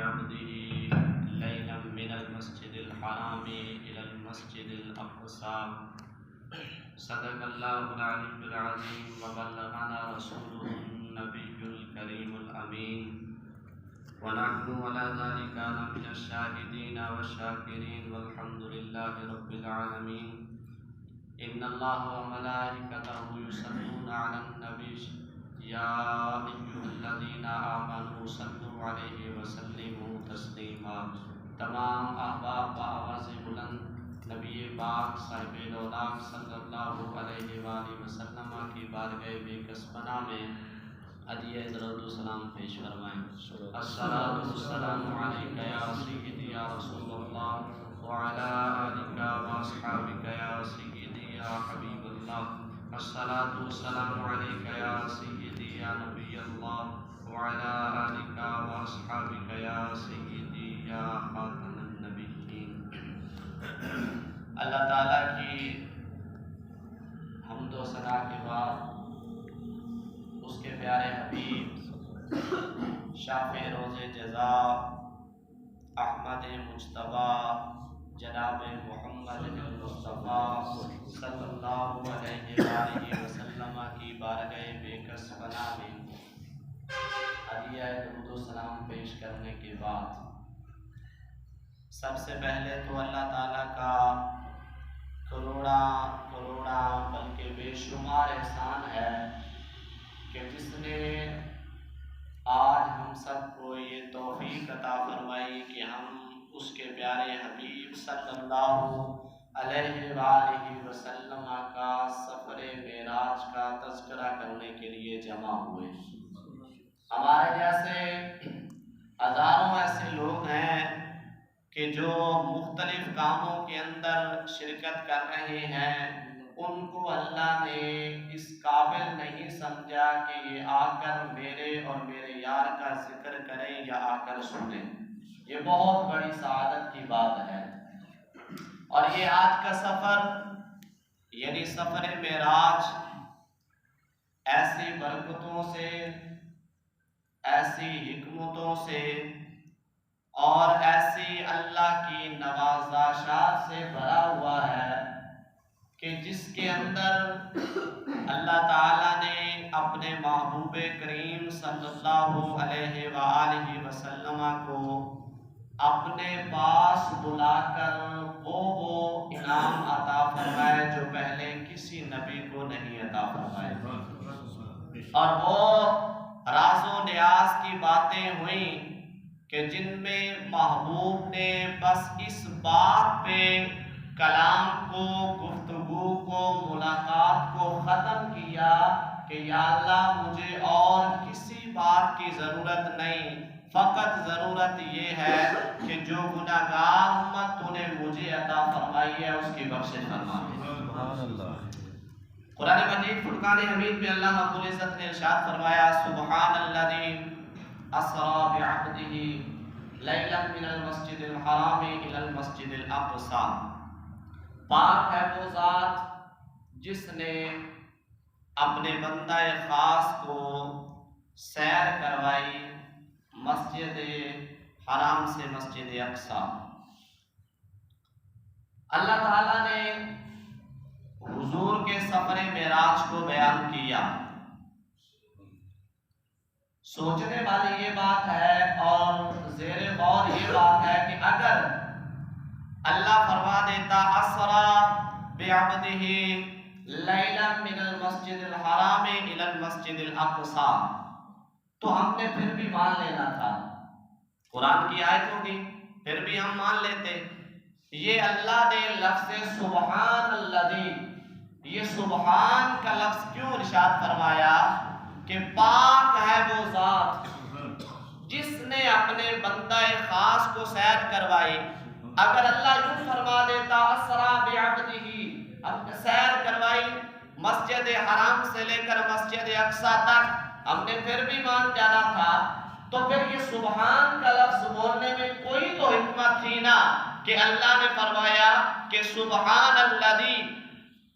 بعبده ليلا من المسجد الحرام إلى المسجد الأقصى صدق الله العلي العظيم وبلغنا رسوله النبي الكريم الأمين ونحن على ذلك من الشاهدين والشاكرين والحمد لله رب العالمين إن الله وملائكته يصلون على النبي يا أيها الذين آمنوا صلوا عليه وسلموا تسلیما۔ تمام احباب بآواز بلند نبی پاک صاحب دولاب صلی اللہ علیہ وآلہ وسلم کی بارگاہ بے کسبنا میں عدیہ درود و سلام پیش فرمائیں۔ الصلاۃ والسلام علیک یا سیدی یا رسول اللہ وعلی آلک واصحابک یا سیدی یا حبیب اللہ۔ الصلاۃ والسلام علیک یا سیدی یا نبی اللہ وعلی آلک واصحابک یا سیدی یا خاتم النبیین۔ اللہ تعالیٰ کی حمد و ثنا کے بعد اس کے پیارے حبیب شافع روز جزا احمد مجتبیٰ جناب محمد المصطفیٰ صلی اللہ علیہ وآلہ وسلم کی بارگاہ بے کس پناہ میں عدیہ درود و سلام پیش کرنے کے بعد سب سے پہلے تو اللہ تعالیٰ کا کروڑا بلکہ بے شمار احسان ہے کہ جس نے آج ہم سب کو یہ توفیق عطا فرمائی کہ ہم اس کے پیارے حبیب صلی اللہ علیہ وآلہ وسلم کا سفر معراج کا تذکرہ کرنے کے لیے جمع ہوئے۔ ہمارے جیسے ہزاروں ایسے لوگ ہیں کہ جو مختلف کاموں کے اندر شرکت کر رہے ہیں، ان کو اللہ نے اس قابل نہیں سمجھا کہ یہ آ کر میرے اور میرے یار کا ذکر کریں یا آ کر سنیں۔ یہ بہت بڑی سعادت کی بات ہے۔ اور یہ آج کا سفر یعنی سفر معراج ایسی برکتوں سے، ایسی حکمتوں سے اور ایسی اللہ کی نوازشات سے بھرا ہوا ہے کہ جس کے اندر اللہ تعالیٰ نے اپنے محبوب کریم صلی اللہ علیہ وآلہ وسلم کو اپنے پاس بلا کر وہ انعام عطا فرمائے جو پہلے کسی نبی کو نہیں عطا فرمائے، اور وہ راز و نیاز کی باتیں ہوئیں کہ جن میں محبوب نے بس اس بات پہ کلام کو، گفتگو کو، ملاقات کو ختم کیا کہ یا اللہ مجھے اور کسی بات کی ضرورت نہیں، فقط ضرورت یہ ہے کہ جو گناہگار امت تو نے مجھے عطا فرمائی ہے اس کی بخشش فرما دے۔ قرآن مجید فرقان حمید میں اللہ رب العزت نے ارشاد فرمایا سبحان الذی اسری بعبدہ لیلا من المسجد الحرام الی المسجد الاقصی۔ پاک ہے وہ ذات جس نے اپنے بندہ خاص کو سیر کروائی مسجد حرام سے مسجد اقصی۔ اللہ تعالیٰ نے حضور کے سفر معراج کو بیان کیا۔ سوچنے والی یہ بات ہے اور زیر غور یہ بات ہے کہ اگر اللہ فرما دیتا اسرا بعبدہ لیلا من المسجد الحرام الی المسجد الاقصی تو ہم نے پھر بھی مان لینا تھا، قرآن کی آیت ہوگی پھر بھی ہم مان لیتے۔ یہ اللہ نے لفظ سبحان الذی، یہ سبحان کا لفظ کیوں ارشاد فرمایا کہ پاک ہے وہ ذات جس نے اپنے بندہ خاص کو سیر کروائی۔ اگر اللہ یوں فرما دیتا اسرا بعبدہ، اب سیر کروائی مسجد حرام سے لے کر مسجد اقصی تک، ہم نے پھر بھی مان جانا تھا، تو پھر یہ سبحان کا لفظ بولنے میں کوئی تو حکمت تھی نا کہ اللہ نے فرمایا کہ سبحان الذی،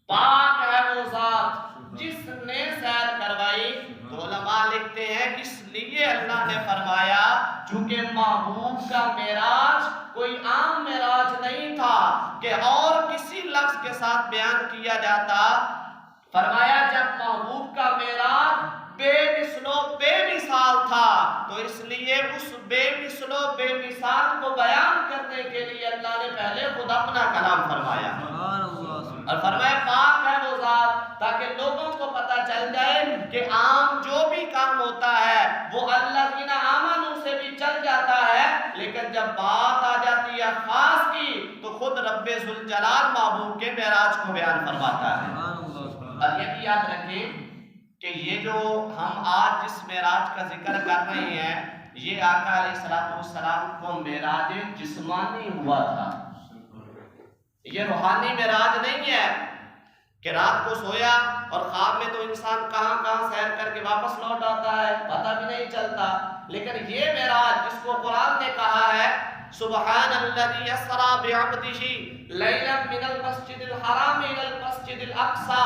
پاک ہے وہ ذات جس نے سیر کروائی۔ تو علماء لکھتے ہیں اس لیے اللہ نے فرمایا چونکہ محبوب کا معراج کوئی عام معراج نہیں تھا کہ اور کسی لفظ کے ساتھ بیان کیا جاتا. فرمایا جب محبوب کا معراج بے مثل و بے مثال تھا تو اس لیے اس بے مثل و بے مثال کو بیان کرنے کے لیے اللہ نے پہلے خود اپنا کلام فرمایا اور فرمایا پاک ہے وہ ذات، تاکہ لوگوں کو پتہ چل جائے کہ عام جو بھی کام ہوتا ہے وہ الذین آمنوا سے بھی چل جاتا ہے، لیکن جب بات آ جاتی ہے خاص کی تو خود رب ذوالجلال محبوب کے معراج کو بیان فرماتا ہے. اور یہ بھی یاد رکھیں کہ یہ جو ہم آج جس معراج کا ذکر کر رہے ہیں یہ آقا علیہ السلام کو معراج جسمانی ہوا تھا. یہ روحانی معراج نہیں ہے کہ رات کو سویا اور خواب میں تو انسان کہاں کہاں سیر کر کے واپس لوٹ آتا ہے، پتہ بھی نہیں چلتا. لیکن یہ معراج جس کو قرآن نے کہا ہے سبحان الذی اسری بعبدہ لیلا من المسجد الحرام الی المسجد الاقصی،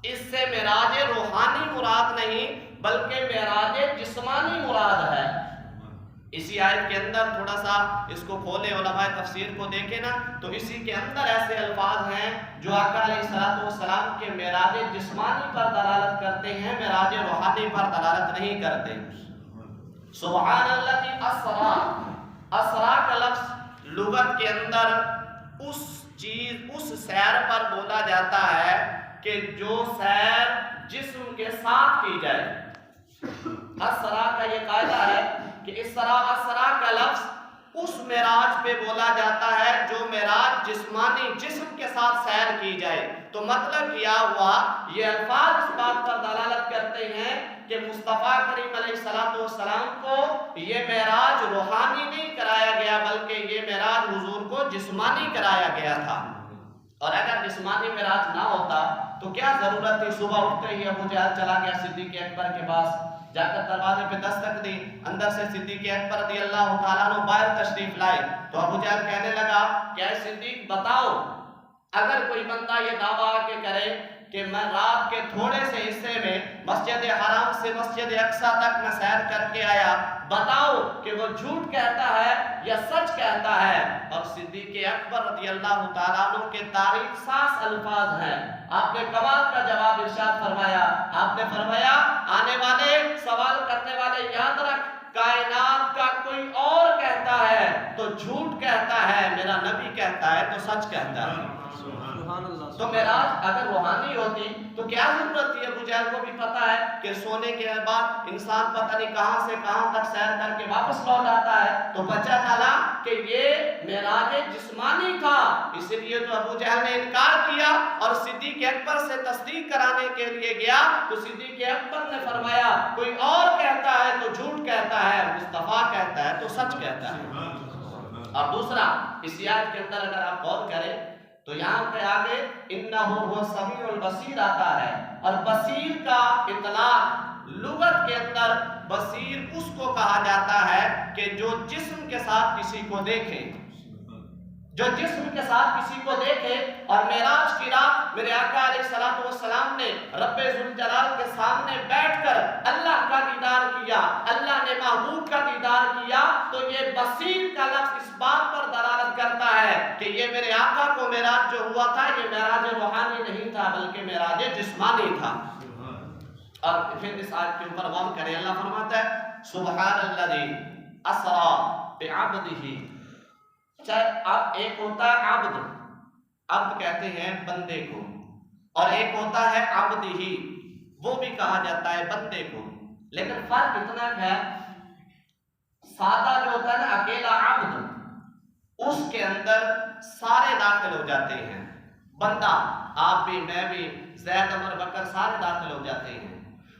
اس سے معراج روحانی مراد نہیں بلکہ معراج جسمانی مراد ہے. اسی آیت کے اندر تھوڑا سا اس کو کھولے علماء تفسیر کو دیکھیں نا تو اسی کے اندر ایسے الفاظ ہیں جو آقا علیہ السلام کے معراج جسمانی پر دلالت کرتے ہیں، معراج روحانی پر دلالت نہیں کرتے. سبحان الذی اسری، اسری کا لفظ لغت کے اندر اس چیز اس سیر پر بولا جاتا ہے کہ جو سیر جسم کے ساتھ کی جائے. اسرا کا یہ قاعدہ ہے کہ اسرا کا لفظ اس معراج پہ بولا جاتا ہے جو معراج جسمانی جسم کے ساتھ سیر کی جائے. تو مطلب کیا ہوا، یہ الفاظ اس بات پر دلالت کرتے ہیں کہ مصطفیٰ کریم علیہ السلام کو یہ معراج روحانی نہیں کرایا گیا بلکہ یہ معراج حضور کو جسمانی کرایا گیا تھا. اور اگر جسمانی معراج نہ ہوتا تو کیا ضرورت تھی صبح اٹھتے ہی ابو جہل چلا گیا صدیق اکبر کے پاس، جا کر دروازے پہ دستک دی، اندر سے صدیق اکبر رضی اللہ تعالیٰ عنہ باہر تشریف لائے تو ابو جہل کہنے لگا کہ اے صدیق بتاؤ، اگر کوئی بندہ یہ دعویٰ کے کرے کہ میں رات کے تھوڑے سے حصے میں مسجد حرام سے مسجد اقصی تک میں سیر کر کے آیا، بتاؤ کہ وہ جھوٹ کہتا ہے یا سچ کہتا ہے. اور صدیق اکبر رضی اللہ تعالیٰ عنہ کے تاریخ ساز الفاظ ہیں. آپ نے کمال کا جواب ارشاد فرمایا. آپ نے فرمایا آنے والے سوال کرنے والے یاد رکھ، کائنات کا کوئی اور کہتا ہے تو جھوٹ کہتا ہے، میرا نبی کہتا ہے تو سچ کہتا ہے. تو معراج اگر روحانی ہوتی تو کیا ضرورت تھی؟ ابو جہل کو بھی پتا ہے کہ سونے کے بعد انسان پتہ نہیں کہاں سے کہاں تک سیر کر کے واپس لوٹ آتا ہے، تو پتہ چلا کہ یہ معراج جسمانی تھا. اس لیے تو ابو جہل نے انکار کیا اور صدیق اکبر سے تصدیق کرانے کے لیے گیا تو صدیق اکبر نے فرمایا کوئی اور کہتا ہے تو جھوٹ کہتا ہے، مصطفیٰ کہتا ہے تو سچ کہتا ہے. اور دوسرا اس آیت کے اندر اگر آپ غور کریں تو یہاں پہ آگے انہ هو السمیع البصیر آتا ہے، اور بصیر کا اطلاق لغت کے اندر بصیر اس کو کہا جاتا ہے کہ جو جسم کے ساتھ کسی کو دیکھے، جو جسم کے ساتھ کسی کو دیکھے. اور معراج کی رات میرے آقا علیہ السلام نے رب ذوالجلال کے سامنے بیٹھ کر اللہ کا دیدار کیا، اللہ نے محبوب کا دیدار کیا. تو یہ بصیر کا لفظ اس بات پر دلالت کرتا ہے کہ یہ میرے آقا کو معراج جو ہوا تھا یہ معراج روحانی نہیں تھا بلکہ معراج جسمانی تھا. اور پھر اس آیت کے اوپر غور کریں، اللہ فرماتا ہے سبحان الذی اسری بعبدہ. چاہے اب ایک ہوتا ہے عبد، عبد کہتے ہیں بندے کو، اور ایک ہوتا ہے عبدہ، وہ بھی کہا جاتا ہے بندے کو. لیکن فرق اتنا ہے، سادہ جو ہوتا ہے نا اکیلا عبد، اس کے اندر سارے داخل ہو جاتے ہیں. بندہ آپ بھی میں بھی زید عمر بکر سارے داخل ہو جاتے ہیں.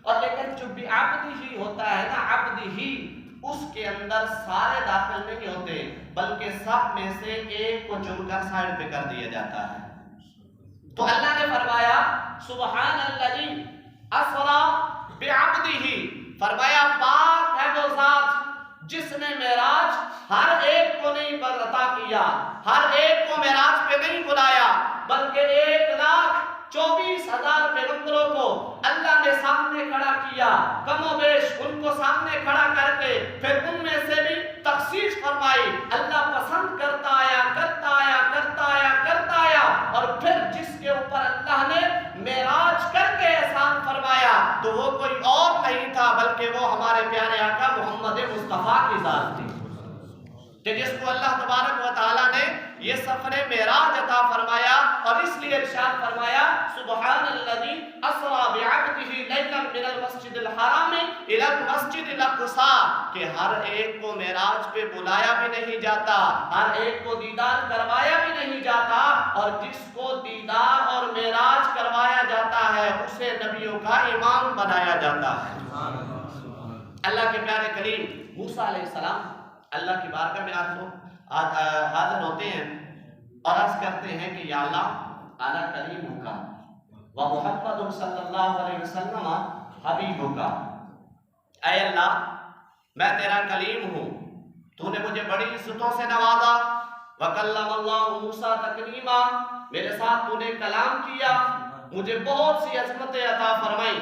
اور لیکن جو بھی عبد ہی ہوتا ہے نا عبد ہی، اس کے اندر سارے داخل نہیں ہوتے بلکہ سب میں سے ایک کو چن کر سائڈ پہ کر دیا جاتا ہے. تو اللہ نے فرمایا سبحان الذی اسری بعبدہ، فرمایا پاک ہے وہ ذات جس نے معراج ہر ایک کو نہیں عطا کیا، ہر ایک کو معراج پہ نہیں بلایا بلکہ 1,24,000 پیغمبروں کو اللہ نے سامنے کھڑا کیا، کم و بیش ان کو سامنے کھڑا کر کے پھر ان میں سے بھی کی ذات تھی کہ جس کو اللہ تبارک و تعالیٰ نے یہ سفر معراج عطا فرمایا، اور اس لیے ارشاد فرمایا سبحان الذی اسری بعبدہ لیلا من المسجد الحرام الی المسجد الاقصی، کہ ہر ایک کو معراج پہ بلایا بھی نہیں جاتا، ہر ایک کو دیدار کروایا بھی نہیں جاتا، اور جس کو دیدار اور معراج کروایا جاتا ہے اسے نبیوں کا امام بنایا جاتا ہے۔ اللہ کے پیارے کلیم موسیٰ علیہ السلام اللہ کی بارگاہ میں حاضر ہوتے ہیں اور عرض کرتے ہیں کہ یا اللہ انا کلیم کا و محمد صلی اللہ علیہ وسلم حبیب کا، اے اللہ میں تیرا کلیم ہوں، تو نے مجھے بڑی عزتوں سے نوازا، وکلم اللہ موسیٰ تکلیما، میرے ساتھ تو نے کلام کیا، مجھے بہت سی عظمتیں عطا فرمائی،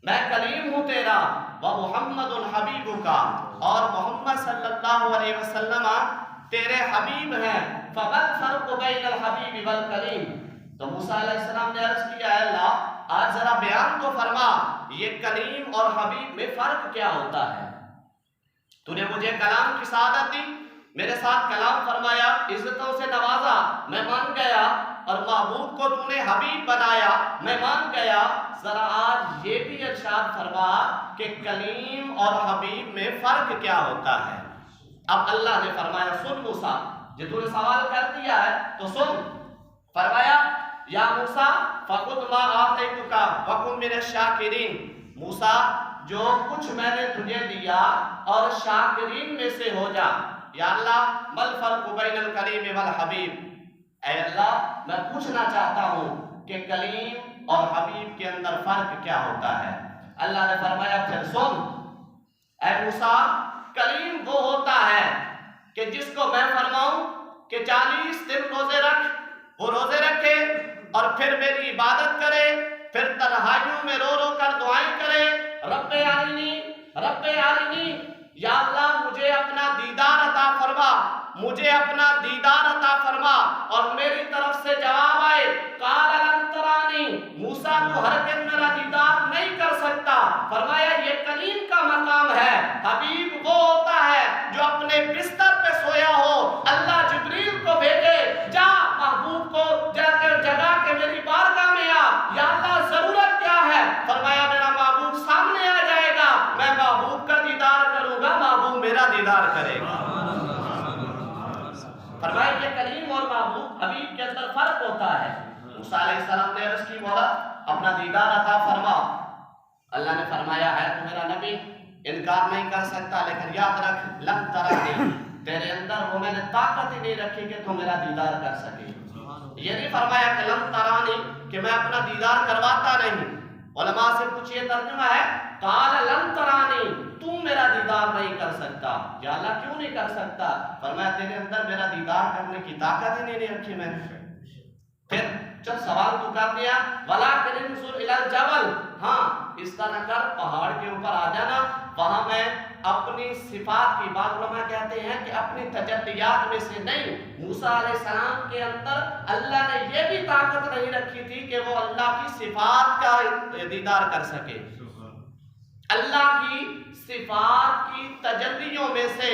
میں کلیم ہوں تیرا، و محمد حبیب کا، اور محمد صلی اللہ علیہ وسلم تیرے حبیب ہیں، فما الفرق بین الحبیب والکلیم۔ تو موسیٰ علیہ السلام نے عرض کیا اے اللہ آج ذرا بیان تو فرما یہ کلیم اور حبیب میں فرق کیا ہوتا ہے؟ تو نے مجھے کلام کی سعادت دی، میرے ساتھ کلام فرمایا، عزتوں سے نوازا، میں مان گیا، اور محبوب کو تو نے حبیب بنایا، میں مان گیا، ذرا آج یہ بھی ارشاد فرما کہ کلیم اور حبیب میں فرق کیا ہوتا ہے؟ اب اللہ نے فرمایا سن موسیٰ، جو تو نے سوال کر دیا ہے تو سن، فرمایا یا موسیٰ فَخُذْ مَا آتَيْتُكَ وَكُن مِّنَ الشَّاكِرِينَ، موسیٰ جو کچھ میں نے تجھے دیا اور شاکرین میں سے ہو جا۔ یا اللہ مَا الْفَرْقُ بَيْنَ الْكَلِيمِ وَالْحَبِيبِ، اے اللہ میں پوچھنا چاہتا ہوں کہ کلیم اور حبیب کے اندر فرق کیا ہوتا ہے؟ اللہ نے فرمایا پھر سن اے موسیٰ، کلیم وہ ہوتا ہے کہ جس کو میں فرماؤں کہ 40 دن روزے رکھ، وہ روزے رکھے اور پھر میری عبادت کرے، پھر تنہائیوں میں رو رو کر دعائیں کرے، رب ارنی رب ارنی، یا اللہ مجھے اپنا دیدار عطا فرما، مجھے اپنا دیدار عطا فرما، اور میری طرف سے جواب آئے قال لن ترانی، موسیٰ تو ہرگز میرا دیدار نہیں کر سکتا۔ فرمایا یہ کلیم کا مقام ہے، حبیب وہ ہوتا ہے جو اپنے بستر پہ سویا ہو، اللہ جبریل کو بھیجے جا محبوب کو جگا کے میری بارگاہ میں آ، یا اللہ ضرورت کیا ہے؟ فرمایا میرا محبوب سامنے آ جائے گا، میں محبوب کا دیدار کروں گا، محبوب میرا دیدار کرے گا۔ فرمایا یہ کلیم اور محبوب حبیب کے اندر فرق ہوتا ہے۔ موسیٰ علیہ السلام نے عرض کی مولا اپنا دیدار عطا فرما، اللہ نے فرمایا ہے تو میرا نبی انکار نہیں کر سکتا، لیکن یاد رکھ لن ترانی، تیرے اندر وہ میں نے طاقت ہی نہیں رکھی کہ تو میرا دیدار کر سکے۔ یہ نہیں فرمایا کہ لن ترانی کہ میں اپنا دیدار کرواتا نہیں، علماء سے پوچھئے ترجمہ ہے قال لن ترانی، تم میرا دیدار نہیں کر سکتا۔ یا اللہ کیوں نہیں کر سکتا؟ فرمایا تیرے اندر میرا دیدار کرنے کی طاقت ہی نہیں رکھی میں نے۔ پھر جب سوال تو کر دیا وَلَكِنْ انظُرْ إِلَى الْجَبَلِ، ہاں اس طرح کر پہاڑ کے اوپر آ جانا، وہاں میں اپنی صفات کی بات، علماء کہتے ہیں کہ اپنی تجلیات میں سے نہیں، موسیٰ علیہ السلام کے اندر اللہ نے یہ بھی طاقت نہیں رکھی تھی کہ وہ اللہ کی صفات کا دیدار کر سکے۔ اللہ کی صفات کی تجلیوں میں سے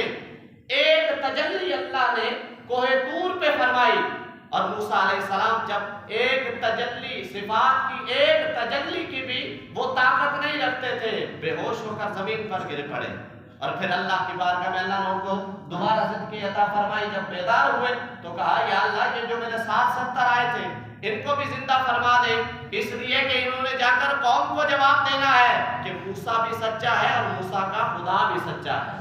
ایک تجلی اللہ نے کوہ طور پہ فرمائی، اور موسیٰ علیہ السلام جب ایک تجلی صفات کی ایک تجلی کی بھی وہ طاقت نہیں رکھتے تھے، بے ہوش ہو کر زمین پر گر پڑے، اور پھر اللہ کی بارگاہ میں اللہ نے ان کو دوبارہ زندگی عطا فرمائی۔ جب بیدار ہوئے تو کہا یا اللہ یہ جو میرے ساتھ 70 آئے تھے ان کو بھی زندہ فرما دے، اس لیے کہ انہوں نے جا کر قوم کو جواب دینا ہے کہ موسیٰ بھی سچا ہے اور موسیٰ کا خدا بھی سچا ہے۔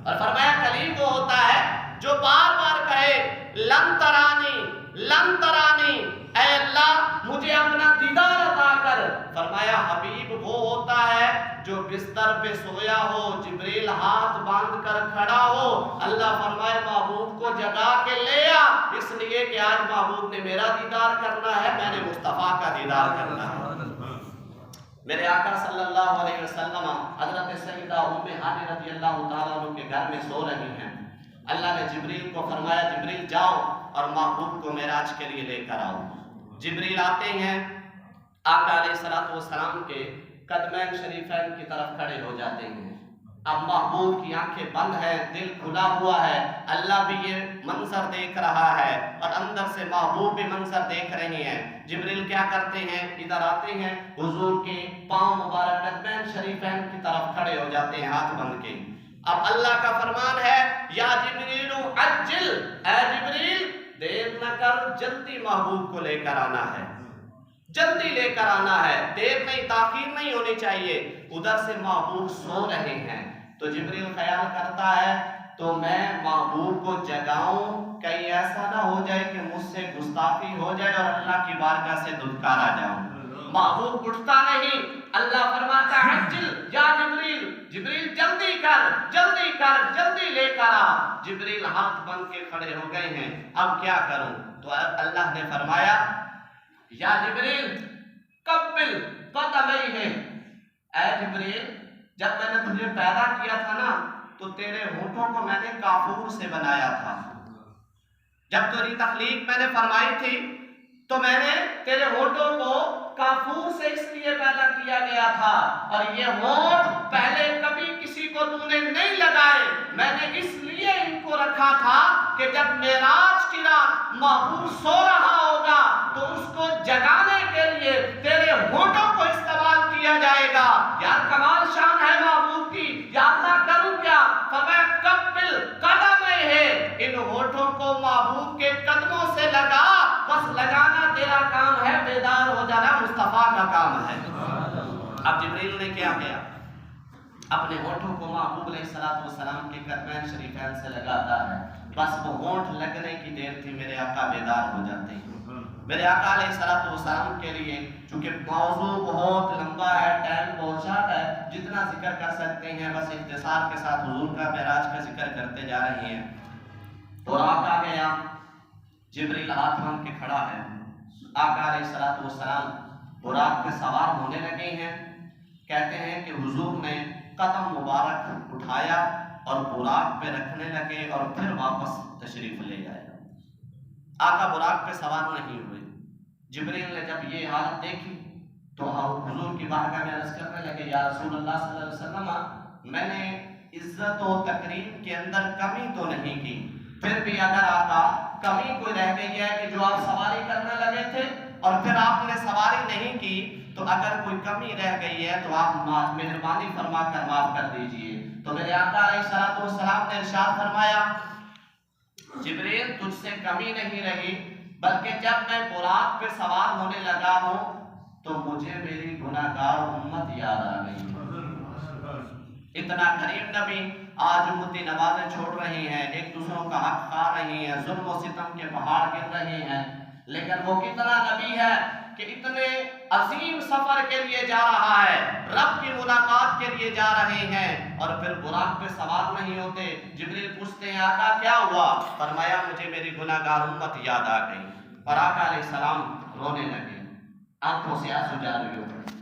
اور فرمایا کلیم وہ ہوتا ہے جو بار بار کہے لن ترانی لن ترانی، اے اللہ مجھے اپنا دیدار عطا کر۔ فرمایا حبیب وہ ہوتا ہے جو بستر پہ سویا ہو، جبریل ہاتھ باندھ کر کھڑا ہو، اللہ فرمائے محبوب کو جگا کے لے آ، اس لیے کہ آج محبوب نے میرا دیدار کرنا ہے، میں نے مصطفیٰ کا دیدار کرنا ہے۔ میرے آقا صلی اللہ علیہ وسلم حضرت سیدہ ام ہانی رضی اللہ تعالیٰ عنہ کے گھر میں سو رہی ہیں، اللہ نے جبریل کو فرمایا جبریل جاؤ اور محبوب کو معراج کے لیے لے کر آؤ۔ جبریل آتے ہیں، آقا علیہ السلام کے قدمین شریفین کی طرف کھڑے ہو جاتے ہیں، اب محبوب کی آنکھیں بند ہے، دل کھلا ہوا ہے، اللہ بھی یہ منظر دیکھ رہا ہے اور اندر سے محبوب بھی منظر دیکھ رہے ہیں۔ جبریل کیا کرتے ہیں؟ ادھر آتے ہیں، حضور کے پاؤں مبارک قدمین شریفین کی طرف کھڑے ہو جاتے ہیں ہاتھ بند کے۔ اب اللہ کا فرمان ہے، یا جبریل عجل، اے جبریل دیر نہ کر، جلدی محبوب کو لے کر آنا ہے، جلدی لے کر آنا ہے، دیر نہیں، تاخیر نہیں ہونی چاہیے۔ ادھر سے محبوب سو رہے ہیں تو جبریل خیال کرتا ہے تو میں محبوب کو جگاؤں، کہیں ایسا نہ ہو جائے کہ مجھ سے گستاخی ہو جائے اور اللہ کی بارگاہ سے دھتکارا جاؤں۔ محبوب اٹھتا نہیں، اللہ فرماتا ہے عجل یا جبریل، جبریل جلدی کر، جلدی کر، جلدی لے کر آ۔ جبریل ہاتھ بند کے کھڑے ہو گئے ہیں، اب کیا کروں؟ تو اللہ نے فرمایا، یا جبریل قبل قدمیہ، اے جبریل جب میں نے تجھے پیدا کیا تھا نا تو تیرے ہونٹوں کو میں نے کافور سے بنایا تھا۔ جب تیری تخلیق میں نے فرمائی تھی تو میں نے تیرے ہونٹوں کو کافور سے اس لیے پیدا کیا گیا تھا، اور یہ ہونٹ پہلے کبھی کسی کو تو نے نہیں لگائے، میں نے اس لیے ان کو رکھا تھا کہ جب معراج کی رات محبوب سو رہا ہوگا تو اس کو جگانے کے لیے تیرے ہونٹوں کو استعمال کیا جائے گا۔ یار کمال شان ہے محبوب کی، یا اللہ کروں کیا؟ فرمایا قبل قدمہ ہے، ان ہونٹوں کو محبوب کے قدموں سے لگا، بس لگانا تیرا کام ہے، بیدار ہو جانا مصطفیٰ کا کام ہے۔ اب جبریل نے کیا کیا؟ اپنے ہونٹوں کو محبوب علیہ السلام کے قدمین شریفین سے لگاتا ہے، بس وہ ہونٹ لگنے کی دیر تھی، میرے آقا بیدار ہو جاتے ہیں۔ میرے آقا علیہ السلام کے لیے چونکہ موضوع بہت لمبا ہے، ٹائم بہت شارٹ ہے، جتنا ذکر کر سکتے ہیں بس اختصار کے ساتھ حضور کا معراج کا ذکر کرتے جا رہے ہیں۔ براق آ گیا، جبریل ہاتھ بند کے کھڑا ہے، آقا علیہ السلام براق پہ سوار ہونے لگے ہیں۔ کہتے ہیں کہ حضور نے قدم مبارک اٹھایا اور براق پہ رکھنے لگے اور پھر واپس تشریف لے آئے۔ آقا براق پہ سوار نہیں ہوئے۔ جبریل نے جب یہ حالت دیکھی تو حضور کی بارگاہ میں عرض کرنے لگے، یا رسول اللہ صلی اللہ علیہ وسلم میں نے عزت و تکریم کے اندر کمی تو نہیں کی، پھر بھی اگر آقا کمی کوئی رہ گئی ہے کہ جو آپ سواری کرنے لگے تھے اور پھر آپ نے سواری نہیں کی، تو اگر کوئی کمی رہ گئی ہے تو آپ مہربانی فرما کر معاف کر دیجئے۔ تو میرے آقا علیہ السلام نے ارشاد فرمایا، جبریل تجھ سے کمی نہیں رہی، بلکہ جب میں براق پہ سوار ہونے لگا ہوں تو مجھے میری گناہگار امت یاد آ گئی۔ اتنا کریم نبی آج امتی نوازیں چھوڑ رہی ہیں، ایک دوسروں کا حق کھا رہی ہیں، ظلم و ستم کے پہاڑ گر رہے ہیں، لیکن وہ کتنا نبی ہے کہ اتنے عظیم سفر کے لیے جا رہا ہے، رب کی ملاقات کے لیے جا رہے ہیں اور پھر براق پہ سوار نہیں ہوتے۔ جبریل پوچھتے ہیں آقا کیا ہوا؟ فرمایا مجھے میری گناہگار امت یاد آ گئی، اور آقا علیہ السلام رونے لگے، آنکھوں سے آنسو جاری ہو گئے۔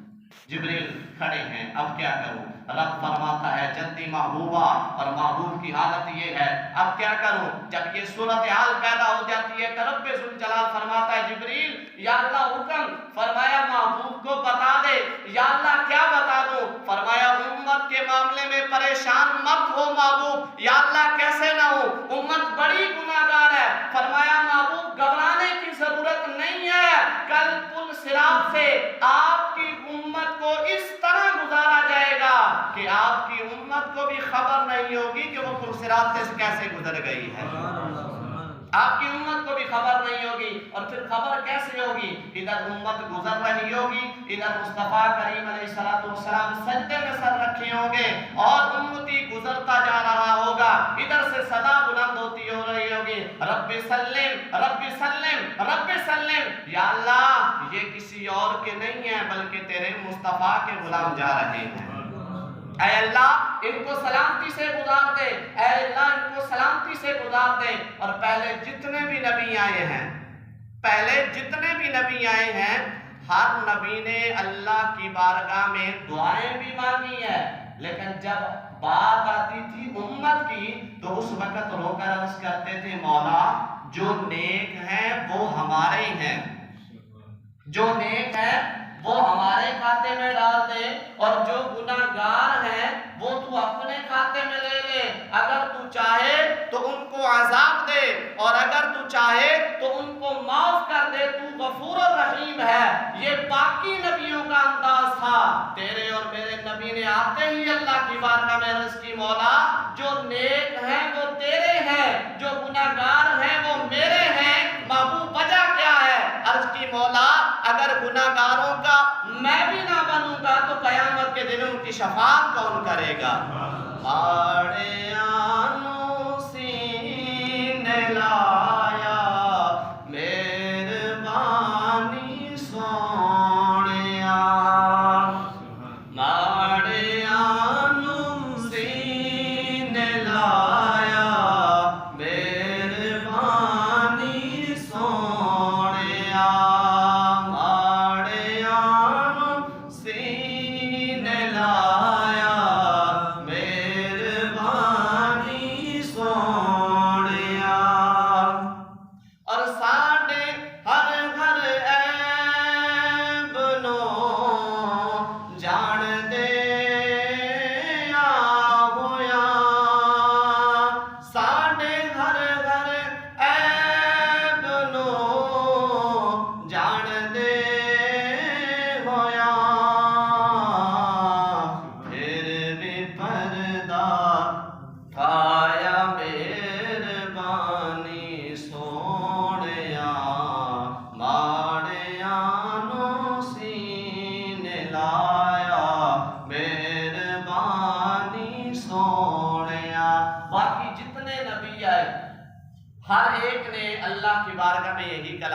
جبریل کھڑے ہیں، اب کیا کروں؟ رب فرماتا ہے جلدی محبوبہ، اور محبوب کی حالت یہ ہے، اب کیا کروں؟ جب یہ صورتحال پیدا ہو جاتی ہے تو رب ذوالجلال فرماتا ہے جبریل یا اللہ حکم، فرمایا محبوب کو بتا دے۔ یا اللہ کیا بتا دوں؟ فرمایا امت کے معاملے میں پریشان مت ہو محبوب۔ یا اللہ کیسے نہ ہو، امت بڑی گناہگار ہے۔ فرمایا محبوب گھبرانے کی ضرورت نہیں ہے، کل پل صراط سے آپ کی امت کو اس طرح گزارا جائے گا کہ آپ کی امت کو بھی خبر نہیں ہوگی کہ وہ پل صراط سے کیسے گزر گئی ہے۔ آپ کی امت کو بھی خبر نہیں ہوگی، اور پھر خبر کیسے ہوگی؟ ادھر امت گزر رہی ہوگی، ادھر مصطفیٰ کریم علیہ السلام سجدے میں سر رکھے ہوں گے اور امتی گزرتا جا رہا ہوگا، ادھر سے صدا بلند ہوتی ہو رہی ہوگی، رب سلم رب سلم رب سلم۔ یا اللہ یہ کسی اور کے نہیں ہیں بلکہ تیرے مصطفیٰ کے غلام جا رہے ہیں، اے اللہ ان کو سلامتی سے گزار دے، اے اللہ ان کو سلامتی سے گزار دے۔ اور پہلے جتنے بھی نبی آئے ہیں ہر نبی نے اللہ کی بارگاہ میں دعائیں بھی مانگی ہیں، لیکن جب بات آتی تھی امت کی تو اس وقت رو کر عرض کرتے تھے مولا جو نیک ہیں وہ ہمارے ہیں، جو نیک ہیں وہ ہمارے کھاتے میں ڈال دے، اور جو گناہگار ہیں وہ تو اپنے کھاتے میں لے لے، اگر تو چاہے تو ان کو عذاب دے اور اگر تو چاہے تو ان کو معاف کر دے، تو غفور الرحیم ہے۔ یہ باقی نبیوں کا انداز تھا، تیرے اور میرے نبی نے آتے ہی اللہ کی بارگاہ میں عرض کی مولا جو نیک ہیں وہ تیرے ہیں، جو گناہگار ہیں وہ میرے ہیں، محبوب وجہ کیا ہے؟ عرض کی مولا اگر گناہگاروں کا میں بھی نہ بنوں گا تو قیامت کے دن ان کی شفاعت کون کرے گا؟ ماڑے آنو سینے لایا مہربانی سونیا، ماڑے آنو سینے لایا مہربانی سونیا، ماڑے آنو سینے لایا مہربانی سونیا، اور ساڈے ہر ہر عیب نو جان دے ہویا، ساڈے ہر ہر عیب نو جان دے ہویا، پھر بھی پردہ پایا مہربانی سونیا، ماڑے آنو سینے لایا مہربانی سونیا۔ باقی جتنے نبی آئے ہر ایک نے اللہ کی بارگاہ میں یہی کلام